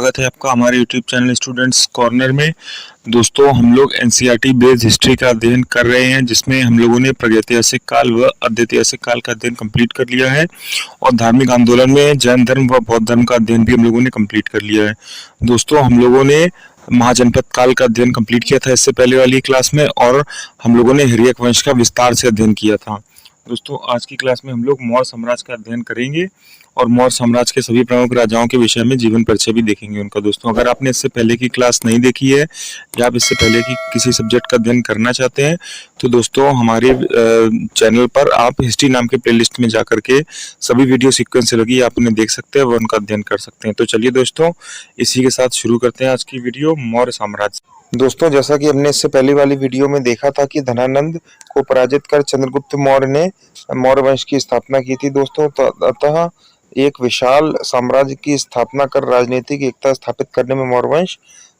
स्वागत है आपका हमारे YouTube चैनल स्टूडेंट्स कॉर्नर में। दोस्तों, हम लोग एनसीईआरटी बेस्ड हिस्ट्री का अध्ययन कर रहे हैं, जिसमें हम लोगों ने प्रागैतिहासिक काल व अद्वितीय काल का अध्ययन कंप्लीट कर लिया है और धार्मिक आंदोलन में जैन धर्म व बौद्ध धर्म का अध्ययन भी हम लोगों ने कंप्लीट कर लिया है। दोस्तों, हम लोगों ने महाजनपद काल का अध्ययन कंप्लीट किया था इससे पहले वाली क्लास में, और हम लोगों ने हिर्यक वंश का विस्तार से अध्ययन किया था। दोस्तों, आज की क्लास में हम लोग मौर्य साम्राज्य का अध्ययन करेंगे और मौर्य साम्राज्य के सभी प्रमुख राजाओं के विषय में जीवन परिचय भी देखेंगे उनका। दोस्तों, अगर आपने इससे पहले की क्लास नहीं देखी है या आप इससे पहले की किसी सब्जेक्ट का अध्ययन करना चाहते हैं तो दोस्तों हमारे चैनल पर आप हिस्ट्री नाम के प्लेलिस्ट में जाकर के सभी वीडियो सीक्वेंस से लगी आप उन्हें देख सकते हैं व उनका अध्ययन कर सकते हैं। तो चलिए दोस्तों, इसी के साथ शुरू करते हैं आज की वीडियो मौर्य साम्राज्य। दोस्तों, जैसा कि हमने इससे पहले वाली वीडियो में देखा था कि धनानंद को पराजित कर चंद्रगुप्त मौर्य ने मौर्य वंश की स्थापना की थी। दोस्तों, अतः एक विशाल साम्राज्य की स्थापना कर राजनीतिक एकता स्थापित करने में मौर्य वंश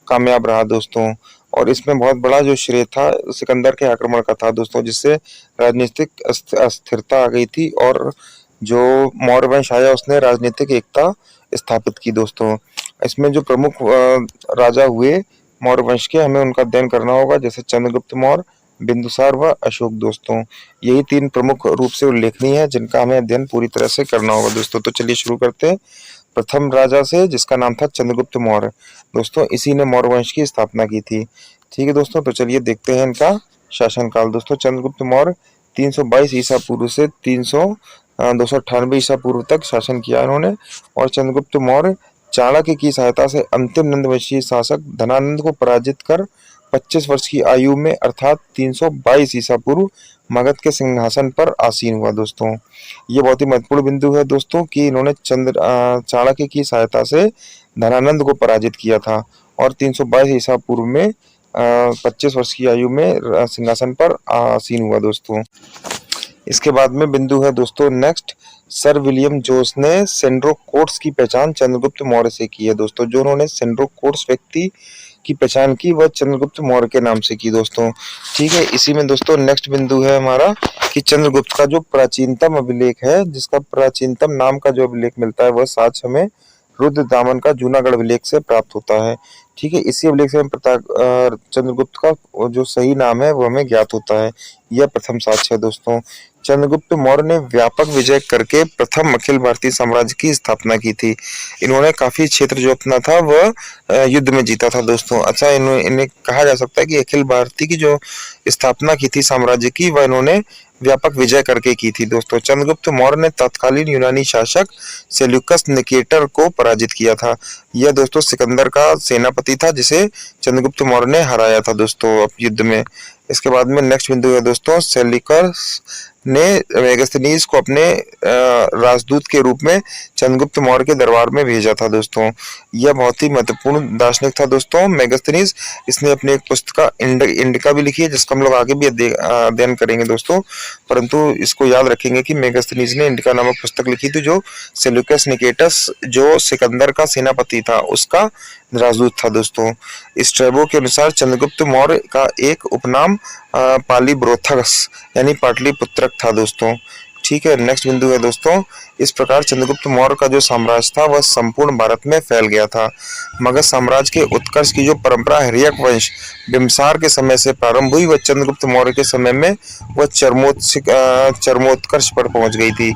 कामयाब रहा दोस्तों। और इसमें बहुत बड़ा जो श्रेय था सिकंदर के आक्रमण का था दोस्तों, जिससे राजनीतिक अस्थिरता आ गई थी और जो मौर्य वंश आया उसने राजनीतिक एकता स्थापित की दोस्तों। इसमें जो प्रमुख राजा हुए मौर्य वंश के, हमें उनका अध्ययन करना होगा, जैसे चंद्रगुप्त मौर्य, बिंदुसार व अशोक दोस्तों। यही तीन प्रमुख रूप से उल्लेखनीय है जिनका हमें अध्ययन पूरी तरह से करना होगा दोस्तों। तो चलिए शुरू करते हैं प्रथम राजा से, जिसका नाम था चंद्रगुप्त मौर्य। दोस्तों, इसी ने मौर्य वंश की स्थापना की थी। ठीक है दोस्तों, तो चलिए देखते हैं इनका शासनकाल। दोस्तों, चंद्रगुप्त मौर्य 322 ईसा पूर्व से 298 ईसा पूर्व तक शासन किया इन्होंने। और चंद्रगुप्त मौर्य चाणक्य की सहायता से अंतिम नंदवंशीय शासक धनानंद को पराजित कर 25 वर्ष की आयु में अर्थात 322 ईसा पूर्व मगध के सिंहासन पर आसीन हुआ दोस्तों। ये बहुत ही महत्वपूर्ण बिंदु है दोस्तों कि इन्होंने चाणक्य की सहायता से धनानंद को पराजित किया था और 322 ईसा पूर्व में 25 वर्ष की आयु में सिंहासन पर आसीन हुआ दोस्तों। इसके बाद में बिंदु है दोस्तों नेक्स्ट, सर विलियम जोस ने सेंड्रो कोट्स की पहचान चंद्रगुप्त मौर्य से की है दोस्तों। जो उन्होंने सेंड्रो कोट्स व्यक्ति की पहचान की वह चंद्रगुप्त मौर्य के नाम से की दोस्तों। ठीक है, इसी में दोस्तों नेक्स्ट बिंदु है हमारा कि चंद्रगुप्त का जो प्राचीनतम अभिलेख है, जिसका प्राचीनतम नाम का जो अभिलेख मिलता है वह साक्ष्य हमें रुद्र दामन का जूनागढ़ अभिलेख से प्राप्त होता है। ठीक है, इसी अभिलेख से चंद्रगुप्त का जो सही नाम है वो हमें ज्ञात होता है। यह प्रथम साक्ष्य है दोस्तों। चंद्रगुप्त मौर्य ने व्यापक विजय करके प्रथम अखिल भारतीय साम्राज्य की स्थापना की थी। इन्होंने काफी क्षेत्र जो अपना था वह युद्ध में जीता था दोस्तों। अच्छा, इन्हें कहा जा सकता है कि अखिल भारतीय की जो स्थापना की थी साम्राज्य की, वह इन्होंने व्यापक विजय करके की थी दोस्तों। चंद्रगुप्त मौर्य ने तत्कालीन यूनानी शासक सेल्यूकस निकेटर को पराजित किया था। यह दोस्तों सिकंदर का सेनापति था जिसे चंद्रगुप्त मौर्य ने हराया था दोस्तों युद्ध में। इसके बाद में नेक्स्ट बिंदु है दोस्तों, सेल्यूकस ने मेगास्थनीज को अपने राजदूत के रूप में चंद्रगुप्त मौर्य के दरबार में भेजा था दोस्तों। यह बहुत ही महत्वपूर्ण दार्शनिक था दोस्तों मेगास्थनीज। इसने अपनी एक पुस्तिका इंडिका भी लिखी है, जिसका हम लोग आगे भी अध्ययन करेंगे दोस्तों। परंतु इसको याद रखेंगे कि मेगास्थनीज ने इंडिका नामक पुस्तक लिखी थी, जो सेल्यूकस निकेटस जो सिकंदर का सेनापति था उसका राजदूत था दोस्तों। स्ट्रैबो के अनुसार चंद्रगुप्त मौर्य का एक उपनाम पालीब्रोथस यानी पाटलिपुत्रक था दोस्तों। ठीक है, नेक्स्ट बिंदु है दोस्तों, इस प्रकार चंद्रगुप्त मौर्य का जो साम्राज्य था वह संपूर्ण भारत में फैल गया था। मगध साम्राज्य के उत्कर्ष की जो परंपरा हिर्यक वंश बिम्बिसार के समय से प्रारंभ हुई, वह चंद्रगुप्त मौर्य के समय में वह चरमोत्कर्ष पर पहुंच गई थी।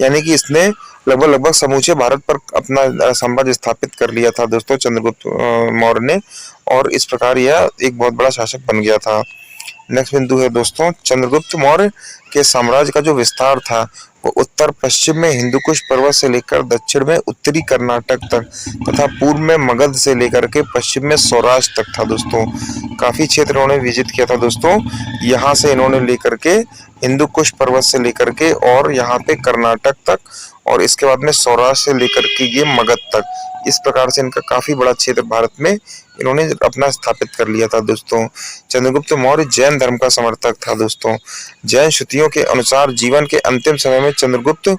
यानी कि इसने लगभग समूचे भारत पर अपना साम्राज्य स्थापित कर लिया था दोस्तों चंद्रगुप्त मौर्य ने, और इस प्रकार यह एक बहुत बड़ा शासक बन गया था। नेक्स्ट बिंदु है दोस्तों, चंद्रगुप्त मौर्य के साम्राज्य का जो विस्तार था वो उत्तर पश्चिम में हिंदुकुश पर्वत से लेकर दक्षिण में उत्तरी कर्नाटक तक तथा पूर्व में मगध से लेकर के पश्चिम में सौराष्ट्र तक था दोस्तों। काफी क्षेत्र इन्होंने विजिट किया था दोस्तों। यहाँ से इन्होंने लेकर के हिंदुकुश पर्वत से लेकर के और यहाँ पे कर्नाटक तक, और इसके बाद में सौराष्ट्र से लेकर के ये मगध तक, इस प्रकार से इनका काफी बड़ा क्षेत्र भारत में इन्होंने अपना स्थापित कर लिया था दोस्तों। चंद्रगुप्त मौर्य जैन धर्म का समर्थक था दोस्तों। जैन श्रुतियों के अनुसार जीवन के अंतिम समय में चंद्रगुप्त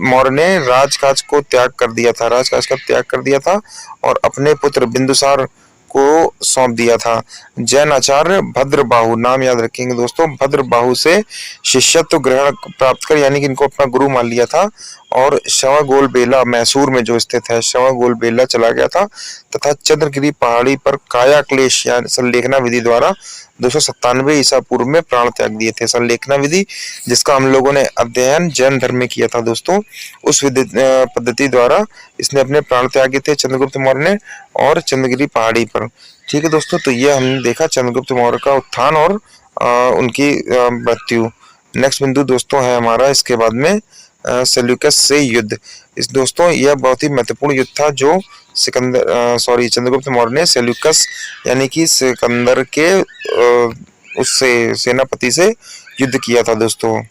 मौर्य ने राजकाज का त्याग कर दिया था और अपने पुत्र बिंदुसार को सौंप दिया था। जैन आचार्य भद्रबाहु, नाम याद रखेंगे दोस्तों, भद्रबाहु से शिष्यत्व ग्रहण प्राप्त कर, यानी कि इनको अपना गुरु मान लिया था और श्रवणबेलगोला मैसूर में जो स्थित है श्रवणबेलगोला चला गया था तथा चंद्रगिरी पहाड़ी पर काया क्लेश या संलेखना विधि द्वारा 297 ईसा पूर्व में प्राण त्याग दिए थे। संलेखना विधि जिसका हम लोगों ने अध्ययन जैन धर्म में किया था दोस्तों, उस विधि पद्धति द्वारा इसने अपने प्राण त्यागे थे चंद्रगुप्त मौर्य ने और चंद्रगिरी पहाड़ी पर। ठीक है दोस्तों, तो ये हमने देखा चंद्रगुप्त मौर्य का उत्थान और उनकी मृत्यु। नेक्स्ट बिंदु दोस्तों है हमारा इसके बाद में सेल्यूकस से युद्ध। इस दोस्तों यह बहुत ही महत्वपूर्ण युद्ध था जो चंद्रगुप्त मौर्य ने सेल्यूकस यानी कि सिकंदर के उससे सेनापति से युद्ध किया था दोस्तों।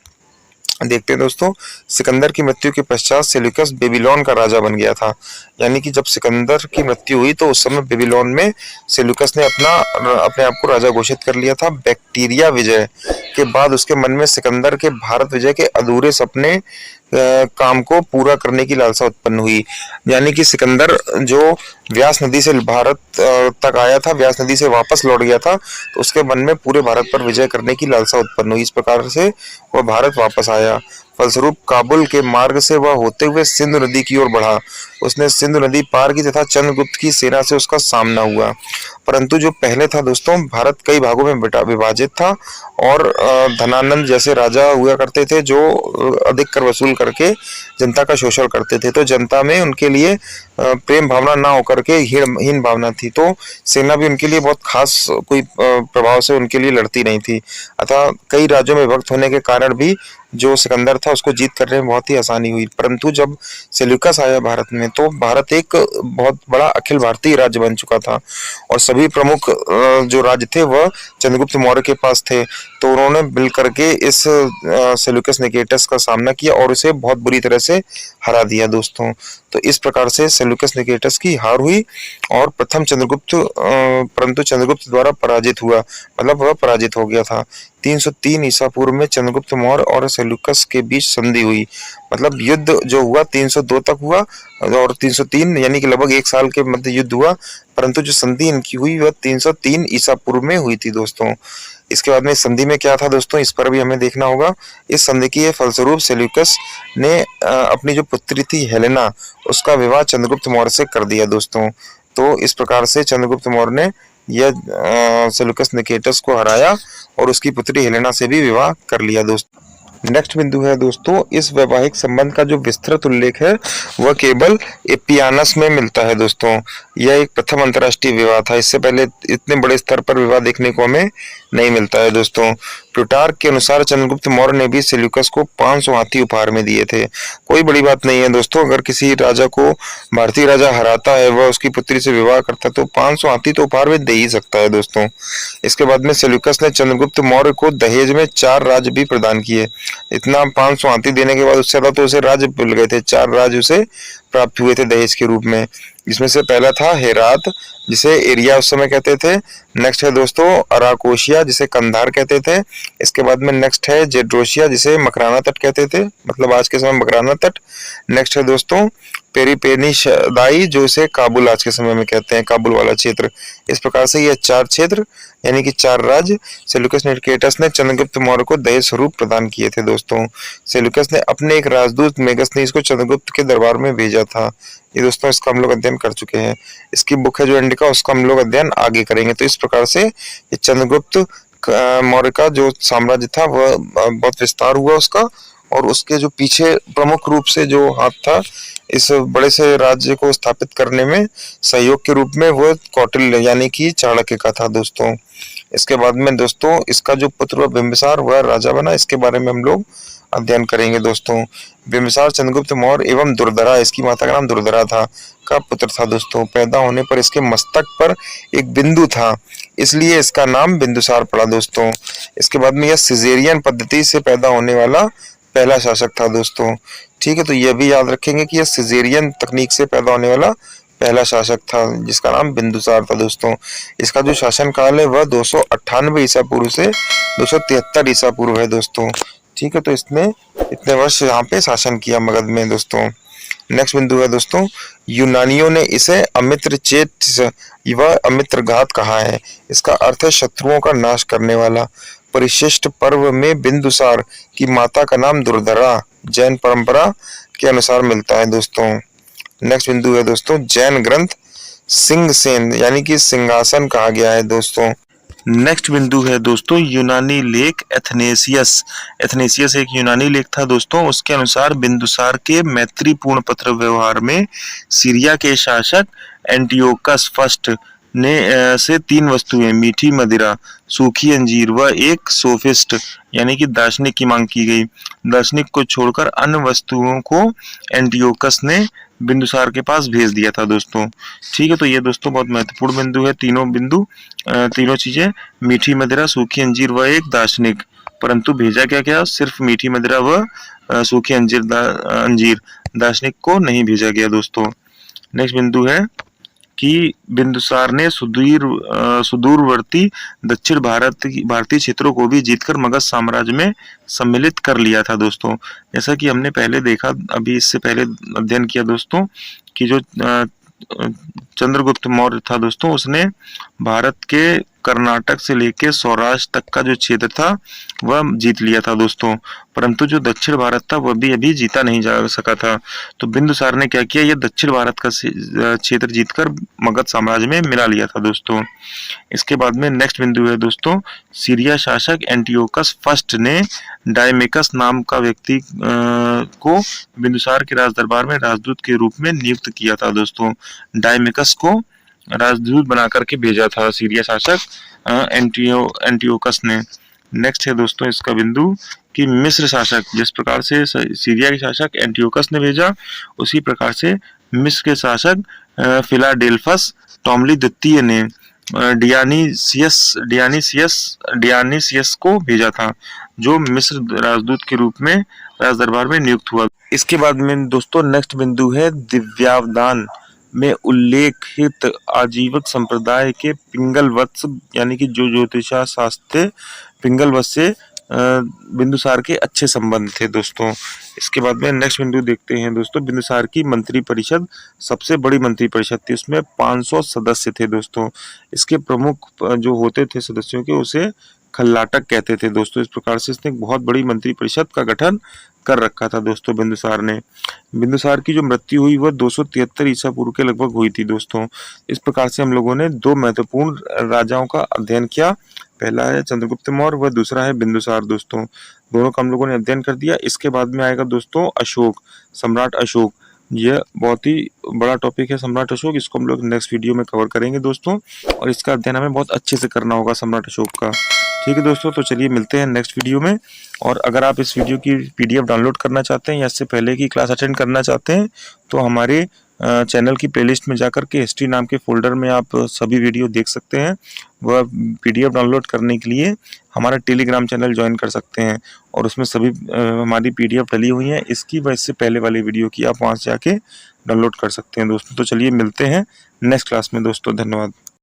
देखते हैं दोस्तों, सिकंदर की मृत्यु के पश्चात सेल्यूकस बेबीलोन का राजा बन गया था। यानी कि जब सिकंदर की मृत्यु हुई तो उस समय बेबीलोन में सेल्यूकस ने अपने आप को राजा घोषित कर लिया था। बैक्टीरिया विजय के बाद उसके मन में सिकंदर के भारत विजय के अधूरे सपने काम को पूरा करने की लालसा उत्पन्न हुई। यानी कि सिकंदर जो व्यास नदी से भारत तक आया था, व्यास नदी से वापस लौट गया था, तो उसके मन में पूरे भारत पर विजय करने की लालसा उत्पन्न हुई। इस प्रकार से वह भारत वापस आया। फलस्वरूप काबुल के मार्ग से वह होते हुए सिंधु नदी की ओर बढ़ा। उसने सिंधु नदी पार की तथा चंद्रगुप्त की सेना से उसका सामना हुआ। परंतु जो पहले था दोस्तों, भारत कई भागों में विभाजित था और धनानंद जैसे राजा हुआ करते थे जो अधिक कर वसूल करके जनता का शोषण करते थे। तो जनता में उनके लिए प्रेम भावना ना होकर के हीन भावना थी। तो सेना भी उनके लिए बहुत खास कोई प्रभाव से उनके लिए लड़ती नहीं थी। अतः कई राज्यों में विभक्त होने के कारण भी जो सिकंदर था उसको जीत करने में बहुत ही आसानी हुई। परंतु जब सेल्यूकस आया भारत में तो भारत एक बहुत बड़ा अखिल भारतीय राज्य बन चुका था और सभी प्रमुख जो राज्य थे वह चंद्रगुप्त मौर्य के पास थे। तो उन्होंने मिल करके इस सेल्यूकस निकेटस का सामना किया और उसे बहुत बुरी तरह से हरा दिया दोस्तों। तो इस प्रकार से सेल्यूकस निकेटस की हार हुई और प्रथम चंद्रगुप्त परंतु चंद्रगुप्त द्वारा पराजित हुआ, मतलब वह पराजित हो गया था। 303 ईसा पूर्व में चंद्रगुप्त मौर्य और सेल्यूकस के बीच संधि हुई। मतलब युद्ध जो हुआ 302 तक हुआ और 303 यानी कि लगभग 1 साल के मध्य युद्ध हुआ, परंतु जो संधि इनकी हुई वह 303 ईसा पूर्व में हुई थी दोस्तों। इसके बाद में इस संधि में क्या था दोस्तों, इस पर भी हमें देखना होगा। इस संधि के फलस्वरूप सेल्यूकस ने अपनी जो पुत्री थी हेलेना उसका विवाह चंद्रगुप्त मौर्य से कर दिया दोस्तों। तो इस प्रकार से चंद्रगुप्त मौर्य ने यह सेल्यूकस निकेटस को हराया और उसकी पुत्री हेलेना से भी विवाह कर लिया दोस्तों। नेक्स्ट बिंदु है दोस्तों, इस वैवाहिक संबंध का जो विस्तृत उल्लेख है वह केवल एपियानस में मिलता है दोस्तों। यह एक प्रथम अंतर्राष्ट्रीय विवाह था। इससे पहले इतने बड़े स्तर पर विवाह देखने को हमें नहीं मिलता है दोस्तों। प्लूटार्क के अनुसार चंद्रगुप्त मौर्य ने भी सेल्यूकस को 500 हाथी उपहार में दिए थे। कोई बड़ी बात नहीं है दोस्तों, अगर किसी राजा को भारतीय राजा हराता है वह उसकी पुत्री से विवाह करता है तो 500 हाथी तो उपहार में दे ही सकता है दोस्तों। इसके बाद में सेल्यूकस ने चंद्रगुप्त मौर्य को दहेज में 4 राज्य भी प्रदान किए। इतना 500 हाथी देने के बाद उससे ज्यादा तो उसे राज्य मिल गए थे। 4 राज्य उसे प्राप्त हुए थे दहेज के रूप में, जिसमें से पहला था हेरात जिसे एरिया उस समय कहते थे। नेक्स्ट है दोस्तों अराकोशिया जिसे कंधार कहते थे। इसके बाद में नेक्स्ट है जेड्रोशिया जिसे मकराना तट कहते थे, मतलब आज के समय मकराना तट। नेक्स्ट है दोस्तों पेरिपेनिशदाई जो इसे काबुल आज के समय में कहते हैं, काबुल वाला क्षेत्र। इस प्रकार से ये 4 क्षेत्र यानी कि 4 राज्य सेल्यूकस निकेटस ने चंद्रगुप्त मौर्य को दहेज स्वरूप प्रदान किए थे दोस्तों। सेल्यूकस ने अपने एक राजदूत मेगस्थनीज को चंद्रगुप्त के दरबार में भेजा था। ये दोस्तों इसका हम लोग अध्ययन कर चुके हैं। इसकी बुक है जो इंडिका, उसका हम लोग अध्ययन आगे करेंगे। तो इस प्रकार से ये चंद्रगुप्त मौर्य का जो साम्राज्य था वह बहुत विस्तार हुआ उसका, और उसके जो पीछे प्रमुख रूप से जो हाथ था इस बड़े से राज्य को स्थापित करने में सहयोग के रूप में वो कौटिल्य यानी कि चाणक्य का था दोस्तों। इसके बाद में दोस्तों इसका जो पुत्र बिंबिसार वह राजा बना, इसके बारे में हम लोग अध्ययन करेंगे दोस्तों। बिंबिसार चंद्रगुप्त मौर्य एवं दुर्धरा, इसकी माता का नाम दुर्धरा था, का पुत्र था दोस्तों। पैदा होने पर इसके मस्तक पर एक बिंदु था, इसलिए इसका नाम बिंदुसार पड़ा दोस्तों। इसके बाद में यह सिजेरियन पद्धति से पैदा होने वाला पहला शासक था दोस्तों। ठीक है, तो यह भी याद रखेंगे कि यह सिजेरियन तकनीक से पैदा होने वाला पहला शासक था जिसका नाम बिंदुसार था दोस्तों। इसका जो शासन काल है वह 298 ईसा पूर्व से 273 ईसा पूर्व है दोस्तों। ठीक है, तो इसने इतने वर्ष यहाँ पे शासन किया मगध में दोस्तों। नेक्स्ट बिंदु है दोस्तों, यूनानियों ने इसे अमित्रचेत व अमित्रघात कहा है। इसका अर्थ है शत्रुओं का नाश करने वाला। परिशिष्ट पर्व में बिंदुसार की माता का नाम दुर्धरा जैन परंपरा के अनुसार मिलता है दोस्तों। नेक्स्ट बिंदु है दोस्तों जैन ग्रंथ सिंहसेन यानी कि सिंहासन कहा गया है दोस्तों। नेक्स्ट बिंदु है दोस्तों यूनानी लेख एथनेसियस। एथनेसियस एक यूनानी लेख था दोस्तों। उसके अनुसार बिंदुसार के मैत्रीपूर्ण पत्र व्यवहार में सीरिया के शासक एंटियोकस फर्स्ट ने से 3 वस्तुएं मीठी मदिरा, सूखी अंजीर व एक सोफिस्ट यानी कि दार्शनिक की मांग की गई। दार्शनिक को छोड़कर अन्य वस्तुओं को एंटियोकस ने बिंदुसार के पास भेज दिया था दोस्तों। ठीक है, तो ये दोस्तों बहुत महत्वपूर्ण बिंदु है। तीनों चीजें मीठी मदिरा, सूखी अंजीर व एक दार्शनिक, परंतु भेजा क्या क्या? सिर्फ मीठी मदिरा व सूखी अंजीर, दार्शनिक को नहीं भेजा गया दोस्तों। नेक्स्ट बिंदु है कि बिंदुसार ने सुदूरवर्ती दक्षिण भारतीय क्षेत्रों को भी जीतकर मगध साम्राज्य में सम्मिलित कर लिया था दोस्तों। जैसा कि हमने पहले देखा, अभी इससे पहले अध्ययन किया दोस्तों कि जो चंद्रगुप्त मौर्य था दोस्तों, उसने भारत के कर्नाटक से लेकर सौराष्ट्र तक का जो क्षेत्र था वह जीत लिया था दोस्तों, परंतु जो दक्षिण भारत था वह भी अभी जीता नहीं जा सका था। तो बिंदुसार ने क्या किया, ये दक्षिण भारत का क्षेत्र जीतकर मगध साम्राज्य में मिला लिया था दोस्तों। इसके बाद में नेक्स्ट बिंदु है दोस्तों सीरिया शासक एंटियोकस फर्स्ट ने डायमेकस नाम का व्यक्ति को बिंदुसार के राजदरबार में राजदूत के रूप में नियुक्त किया था दोस्तों। डायमेकस को राजदूत बना करके भेजा था सीरिया शासक एंटियोकस ने। नेक्स्ट है दोस्तों इसका बिंदु कि मिस्र शासक, जिस प्रकार से सीरिया के शासक एंटियोकस ने भेजा, उसी प्रकार से मिस्र के शासक फिलाडेल्फस टॉमली द्वितीय ने डियानिसियस को भेजा था, जो मिस्र राजदूत के रूप में राजदरबार में नियुक्त हुआ। इसके बाद में दोस्तों नेक्स्ट बिंदु है दिव्यावदान में उल्लेखित आजीवक संप्रदाय के पिंगल वत्स यानी कि जो ज्योतिषा शास्त्र पिंगल वत्स से बिंदुसार के अच्छे संबंध थे दोस्तों। इसके बाद में नेक्स्ट बिंदु देखते हैं दोस्तों बिंदुसार की मंत्री परिषद सबसे बड़ी मंत्री परिषद थी, उसमें 500 सदस्य थे दोस्तों। इसके प्रमुख जो होते थे सदस्यों के, उसे खल्लाटक कहते थे दोस्तों। इस प्रकार से इसने बहुत बड़ी मंत्री परिषद का गठन कर रखा था दोस्तों बिंदुसार ने। बिंदुसार की जो मृत्यु हुई वह 273 ईसा पूर्व के लगभग हुई थी दोस्तों। इस प्रकार से हम लोगों ने 2 महत्वपूर्ण राजाओं का अध्ययन किया, पहला है चंद्रगुप्त मौर्य व दूसरा है बिंदुसार दोस्तों। दोनों का हम लोगों ने अध्ययन कर दिया। इसके बाद में आएगा दोस्तों अशोक, सम्राट अशोक। यह बहुत ही बड़ा टॉपिक है सम्राट अशोक, इसको हम लोग नेक्स्ट वीडियो में कवर करेंगे दोस्तों, और इसका अध्ययन हमें बहुत अच्छे से करना होगा सम्राट अशोक का। ठीक है दोस्तों, तो चलिए मिलते हैं नेक्स्ट वीडियो में। और अगर आप इस वीडियो की PDF डाउनलोड करना चाहते हैं या इससे पहले की क्लास अटेंड करना चाहते हैं, तो हमारे चैनल की प्लेलिस्ट में जाकर के हिस्ट्री नाम के फोल्डर में आप सभी वीडियो देख सकते हैं। वह PDF डाउनलोड करने के लिए हमारा टेलीग्राम चैनल ज्वाइन कर सकते हैं, और उसमें सभी हमारी PDF डली हुई है, इसकी व इससे पहले वाली वीडियो की आप वहाँ से जाके डाउनलोड कर सकते हैं दोस्तों। तो चलिए मिलते हैं नेक्स्ट क्लास में दोस्तों, धन्यवाद।